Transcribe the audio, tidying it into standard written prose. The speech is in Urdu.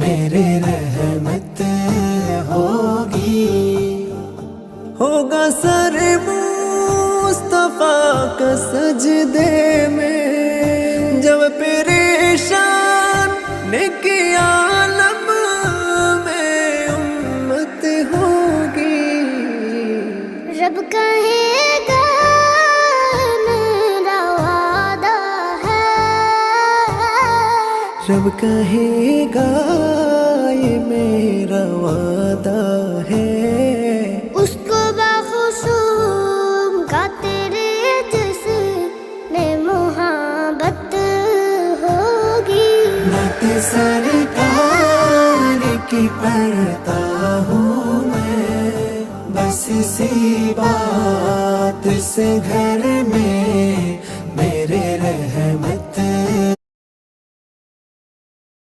میرے رحمت ہوگی، ہوگا سر مصطفیٰ کا سجدے میں، جب پریشان نیکی عالم میں امت ہوگی۔ رب کہے گا میرا وعدہ ہے، رب کہے گا یہ میرا وعدہ ہے، اس کو بخصوم کا تیرے جس میں محبت ہوگی۔ نعت سرکار کی پڑھتا ہوں میں، بس اسی بات سے گھر میں